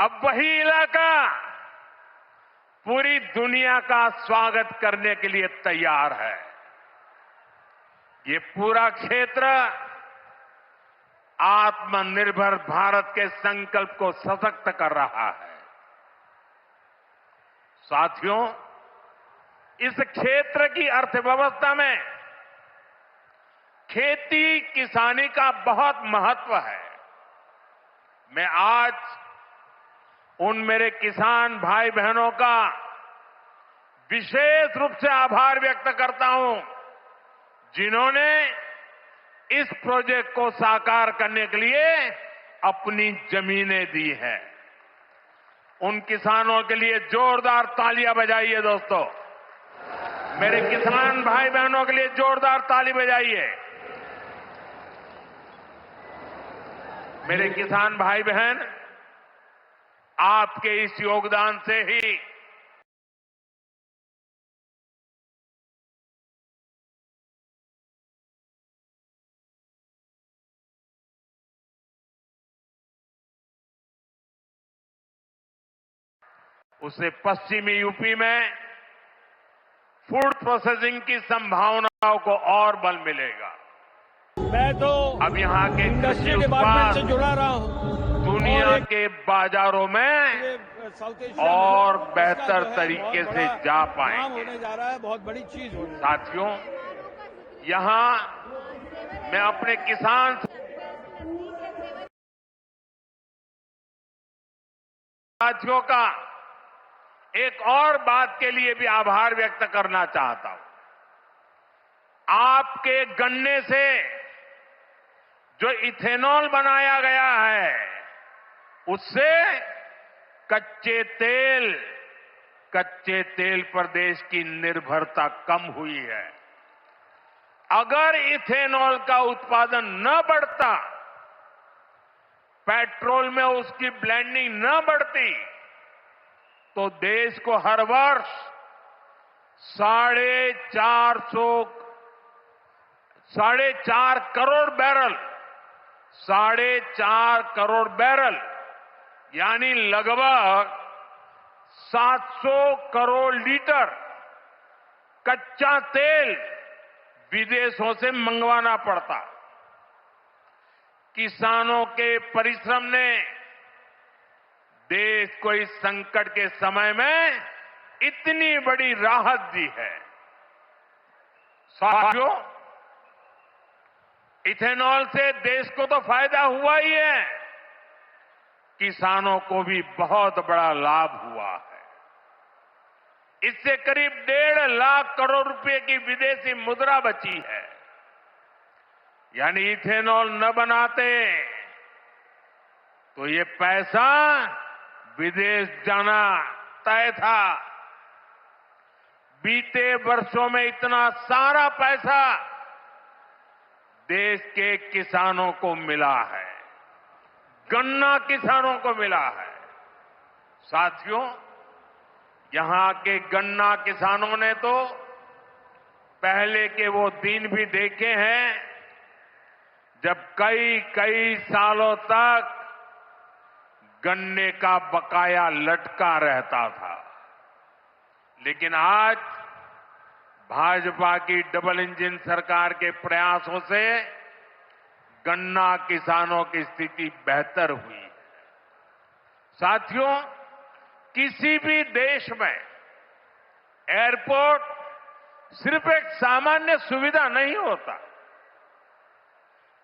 अब वही इलाका पूरी दुनिया का स्वागत करने के लिए तैयार है। ये पूरा क्षेत्र आत्मनिर्भर भारत के संकल्प को सशक्त कर रहा है। साथियों, इस क्षेत्र की अर्थव्यवस्था में खेती किसानी का बहुत महत्व है। मैं आज उन मेरे किसान भाई बहनों का विशेष रूप से आभार व्यक्त करता हूं जिन्होंने इस प्रोजेक्ट को साकार करने के लिए अपनी जमीनें दी हैं। उन किसानों के लिए जोरदार तालियां बजाइए दोस्तों। मेरे किसान भाई बहनों के लिए जोरदार ताली बजाइए। मेरे किसान भाई बहन, आपके इस योगदान से ही उससे पश्चिमी यूपी में फूड प्रोसेसिंग की संभावनाओं को और बल मिलेगा। मैं तो अब यहाँ के इंडस्ट्री डिपार्टमेंट से जुड़ा रहा हूँ। दुनिया के बाजारों में और बेहतर तरीके से जा पाएंगे। होने जा रहा है, बहुत बड़ी चीज होने। साथियों, यहाँ मैं अपने किसान साथियों का एक और बात के लिए भी आभार व्यक्त करना चाहता हूं। आपके गन्ने से जो इथेनॉल बनाया गया है, उससे कच्चे तेल पर देश की निर्भरता कम हुई है। अगर इथेनॉल का उत्पादन न बढ़ता, पेट्रोल में उसकी ब्लेंडिंग न बढ़ती, तो देश को हर वर्ष 4.5 करोड़ बैरल यानी लगभग 700 करोड़ लीटर कच्चा तेल विदेशों से मंगवाना पड़ता। किसानों के परिश्रम ने देश को इस संकट के समय में इतनी बड़ी राहत दी है। साथियों, इथेनॉल से देश को तो फायदा हुआ ही है, किसानों को भी बहुत बड़ा लाभ हुआ है। इससे करीब 1.5 लाख करोड़ रुपए की विदेशी मुद्रा बची है। यानी इथेनॉल न बनाते तो ये पैसा विदेश जाना तय था। बीते वर्षों में इतना सारा पैसा देश के किसानों को मिला है, गन्ना किसानों को मिला है। साथियों, यहां के गन्ना किसानों ने तो पहले के वो दिन भी देखे हैं जब कई सालों तक गन्ने का बकाया लटका रहता था। लेकिन आज भाजपा की डबल इंजन सरकार के प्रयासों से गन्ना किसानों की स्थिति बेहतर हुई है। साथियों, किसी भी देश में एयरपोर्ट सिर्फ एक सामान्य सुविधा नहीं होता।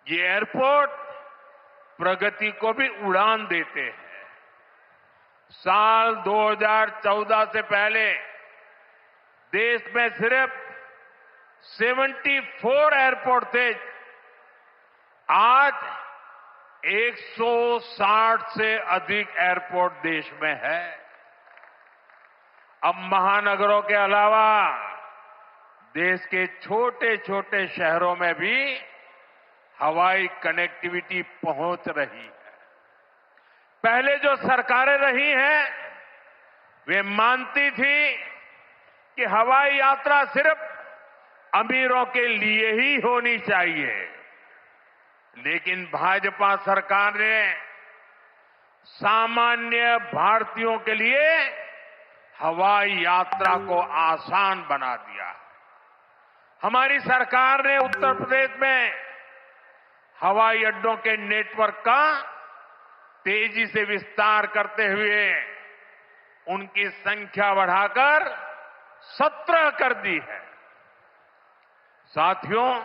ये एयरपोर्ट प्रगति को भी उड़ान देते हैं। साल 2014 से पहले देश में सिर्फ 74 एयरपोर्ट थे। आज 160 से अधिक एयरपोर्ट देश में है। अब महानगरों के अलावा देश के छोटे छोटे शहरों में भी हवाई कनेक्टिविटी पहुंच रही है। पहले जो सरकारें रही हैं, वे मानती थी कि हवाई यात्रा सिर्फ अमीरों के लिए ही होनी चाहिए। लेकिन भाजपा सरकार ने सामान्य भारतीयों के लिए हवाई यात्रा को आसान बना दिया है। हमारी सरकार ने उत्तर प्रदेश में हवाई अड्डों के नेटवर्क का तेजी से विस्तार करते हुए उनकी संख्या बढ़ाकर 17 कर दी है। साथियों,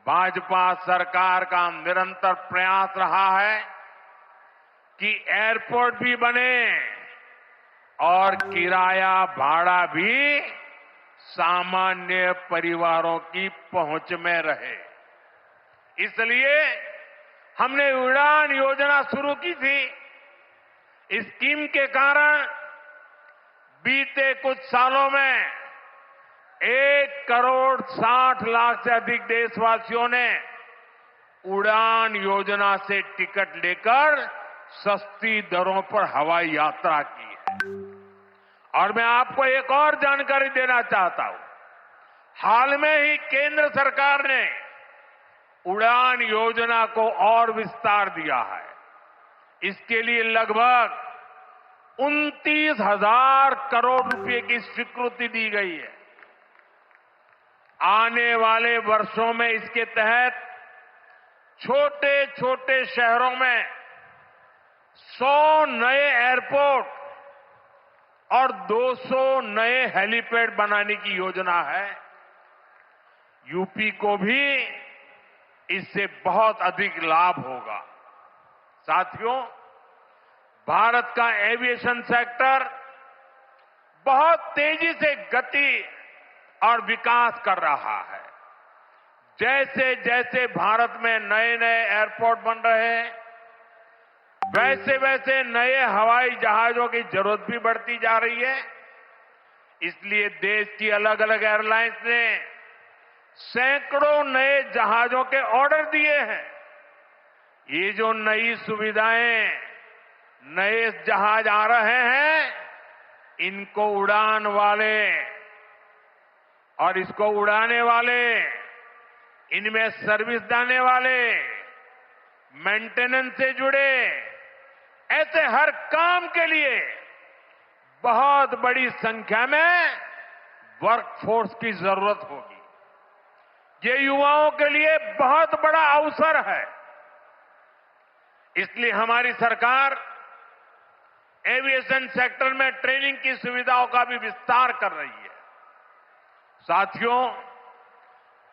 भाजपा सरकार का निरंतर प्रयास रहा है कि एयरपोर्ट भी बने और किराया भाड़ा भी सामान्य परिवारों की पहुंच में रहे। इसलिए हमने उड़ान योजना शुरू की थी। इस स्कीम के कारण बीते कुछ सालों में 1,60,00,000 से अधिक देशवासियों ने उड़ान योजना से टिकट लेकर सस्ती दरों पर हवाई यात्रा की है। और मैं आपको एक और जानकारी देना चाहता हूं। हाल में ही केंद्र सरकार ने उड़ान योजना को और विस्तार दिया है। इसके लिए लगभग 29,000 करोड़ रुपए की स्वीकृति दी गई है। आने वाले वर्षों में इसके तहत छोटे छोटे शहरों में 100 नए एयरपोर्ट और 200 नए हेलीपैड बनाने की योजना है। यूपी को भी इससे बहुत अधिक लाभ होगा। साथियों, भारत का एविएशन सेक्टर बहुत तेजी से गति और विकास कर रहा है। जैसे जैसे भारत में नए नए एयरपोर्ट बन रहे हैं, वैसे वैसे नए हवाई जहाजों की जरूरत भी बढ़ती जा रही है। इसलिए देश की अलग अलग एयरलाइंस ने सैकड़ों नए जहाजों के ऑर्डर दिए हैं। ये जो नई सुविधाएं, नए जहाज आ रहे हैं, इनको उड़ान वाले और इसको उड़ाने वाले, इनमें सर्विस देने वाले, मेंटेनेंस से जुड़े, ऐसे हर काम के लिए बहुत बड़ी संख्या में वर्कफोर्स की जरूरत होगी। ये युवाओं के लिए बहुत बड़ा अवसर है। इसलिए हमारी सरकार एविएशन सेक्टर में ट्रेनिंग की सुविधाओं का भी विस्तार कर रही है। साथियों,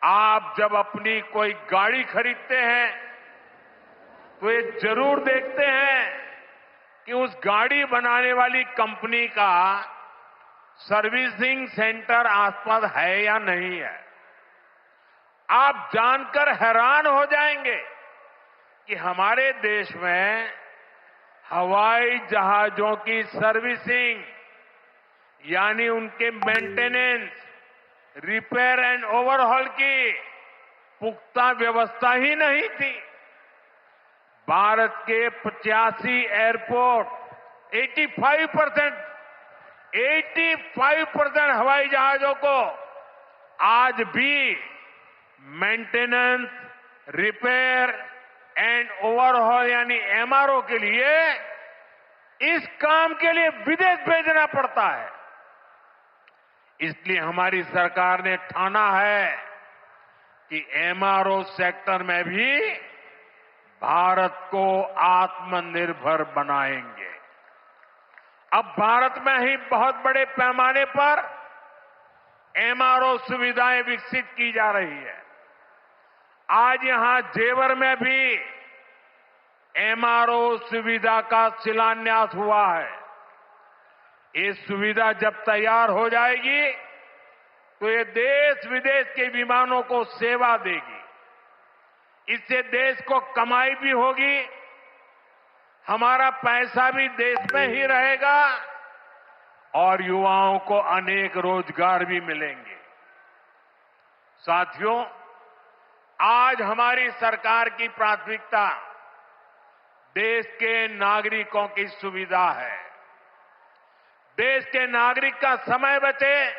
आप जब अपनी कोई गाड़ी खरीदते हैं तो ये जरूर देखते हैं कि उस गाड़ी बनाने वाली कंपनी का सर्विसिंग सेंटर आसपास है या नहीं है। आप जानकर हैरान हो जाएंगे कि हमारे देश में हवाई जहाजों की सर्विसिंग यानी उनके मेंटेनेंस, रिपेयर एंड ओवरहॉल की पुख्ता व्यवस्था ही नहीं थी। भारत के 85 एयरपोर्ट 85% हवाई जहाजों को आज भी मेंटेनेंस, रिपेयर एंड ओवरहॉल यानी एमआरओ के लिए इस काम के लिए विदेश भेजना पड़ता है। इसलिए हमारी सरकार ने ठाना है कि एमआरओ सेक्टर में भी भारत को आत्मनिर्भर बनाएंगे। अब भारत में ही बहुत बड़े पैमाने पर एमआरओ सुविधाएं विकसित की जा रही है। आज यहां जेवर में भी एमआरओ सुविधा का शिलान्यास हुआ है। ये सुविधा जब तैयार हो जाएगी तो ये देश विदेश के विमानों को सेवा देगी। इससे देश को कमाई भी होगी, हमारा पैसा भी देश में ही रहेगा और युवाओं को अनेक रोजगार भी मिलेंगे। साथियों, आज हमारी सरकार की प्राथमिकता देश के नागरिकों की सुविधा है। देश के नागरिक का समय बचे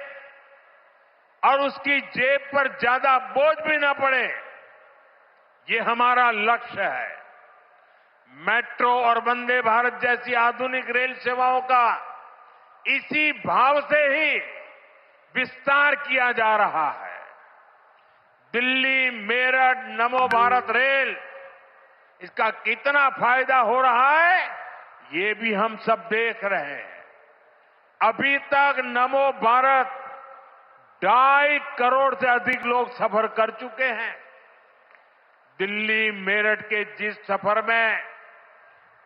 और उसकी जेब पर ज्यादा बोझ भी न पड़े, ये हमारा लक्ष्य है। मेट्रो और वंदे भारत जैसी आधुनिक रेल सेवाओं का इसी भाव से ही विस्तार किया जा रहा है। दिल्ली मेरठ नमो भारत रेल, इसका कितना फायदा हो रहा है ये भी हम सब देख रहे हैं। अभी तक नमो भारत 2.5 करोड़ से अधिक लोग सफर कर चुके हैं। दिल्ली मेरठ के जिस सफर में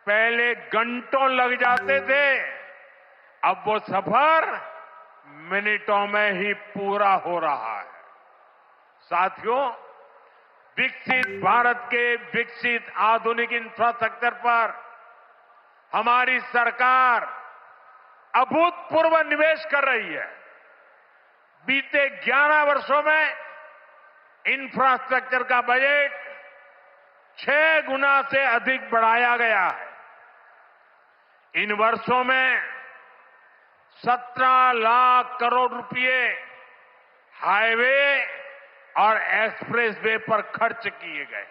पहले घंटों लग जाते थे, अब वो सफर मिनटों में ही पूरा हो रहा है। साथियों, विकसित भारत के विकसित आधुनिक इंफ्रास्ट्रक्चर पर हमारी सरकार अभूतपूर्व निवेश कर रही है। बीते 11 वर्षों में इंफ्रास्ट्रक्चर का बजट 6 गुना से अधिक बढ़ाया गया है। इन वर्षों में 17 लाख करोड़ रुपए हाईवे और एक्सप्रेसवे पर खर्च किए गए।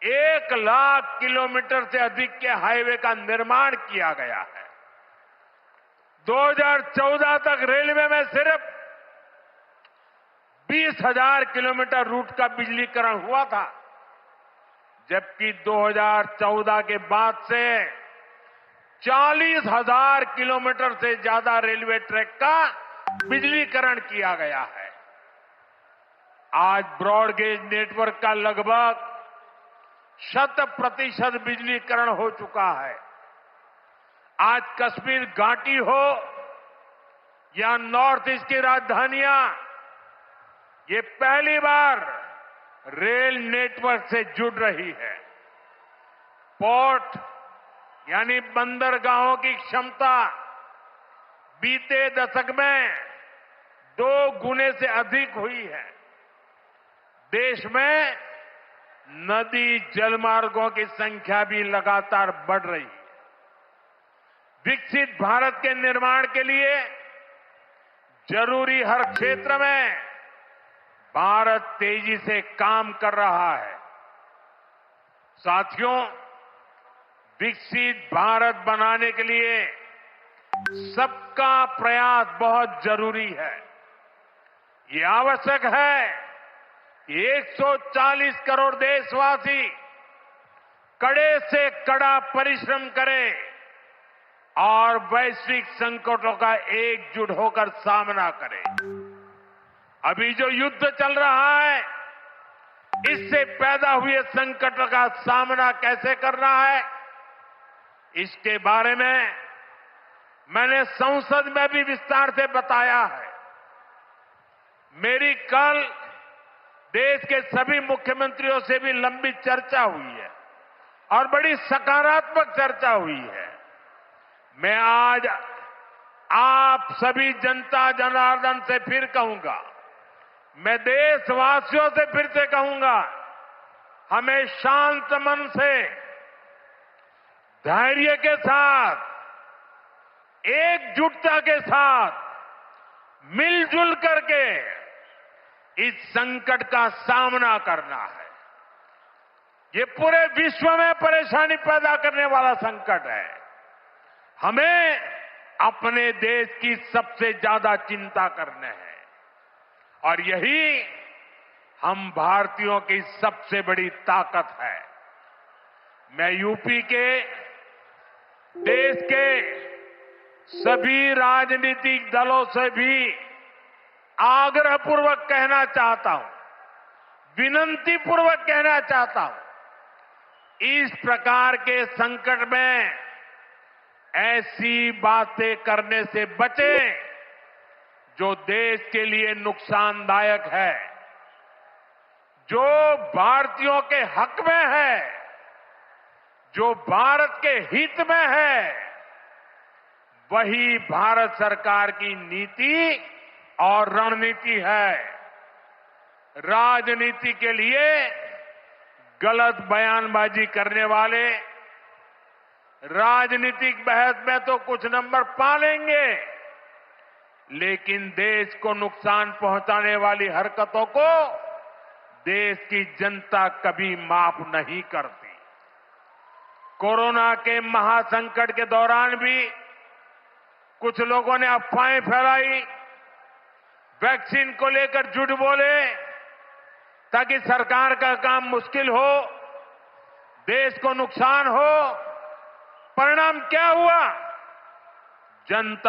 1 लाख किलोमीटर से अधिक के हाईवे का निर्माण किया गया है। 2014 तक रेलवे में सिर्फ 20,000 किलोमीटर रूट का बिजलीकरण हुआ था, जबकि 2014 के बाद से 40,000 किलोमीटर से ज्यादा रेलवे ट्रैक का बिजलीकरण किया गया है। आज ब्रॉडगेज नेटवर्क का लगभग 100% बिजलीकरण हो चुका है। आज कश्मीर घाटी हो या नॉर्थ ईस्ट की राजधानियां, ये पहली बार रेल नेटवर्क से जुड़ रही है। पोर्ट यानी बंदरगाहों की क्षमता बीते दशक में 2 गुने से अधिक हुई है। देश में नदी जलमार्गों की संख्या भी लगातार बढ़ रही है। विकसित भारत के निर्माण के लिए जरूरी हर क्षेत्र में भारत तेजी से काम कर रहा है। साथियों, विकसित भारत बनाने के लिए सबका प्रयास बहुत जरूरी है। ये आवश्यक है कि 140 करोड़ देशवासी कड़े से कड़ा परिश्रम करें और वैश्विक संकटों का एकजुट होकर सामना करें। अभी जो युद्ध चल रहा है, इससे पैदा हुए संकटों का सामना कैसे करना है, इसके बारे में मैंने संसद में भी विस्तार से बताया है। मेरी कल देश के सभी मुख्यमंत्रियों से भी लंबी चर्चा हुई है और बड़ी सकारात्मक चर्चा हुई है। मैं आज आप सभी जनता जनार्दन से फिर कहूंगा, मैं देशवासियों से फिर से कहूंगा, हमें शांत मन से, धैर्य के साथ, एकजुटता के साथ, मिलजुल करके इस संकट का सामना करना है। ये पूरे विश्व में परेशानी पैदा करने वाला संकट है। हमें अपने देश की सबसे ज्यादा चिंता करने है और यही हम भारतीयों की सबसे बड़ी ताकत है। मैं यूपी के, देश के सभी राजनीतिक दलों से भी आग्रहपूर्वक कहना चाहता हूं, विनंतीपूर्वक कहना चाहता हूं, इस प्रकार के संकट में ऐसी बातें करने से बचें जो देश के लिए नुकसानदायक है, जो भारतीयों के हक में है, जो भारत के हित में है, वही भारत सरकार की नीति और रणनीति है। राजनीति के लिए गलत बयानबाजी करने वाले राजनीतिक बहस में तो कुछ नंबर पा लेंगे, लेकिन देश को नुकसान पहुंचाने वाली हरकतों को देश की जनता कभी माफ नहीं करती। कोरोना के महासंकट के दौरान भी कुछ लोगों ने अफवाहें फैलाई, वैक्सीन को लेकर झूठ बोले ताकि सरकार का काम मुश्किल हो, देश को नुकसान हो। परिणाम क्या हुआ? जनता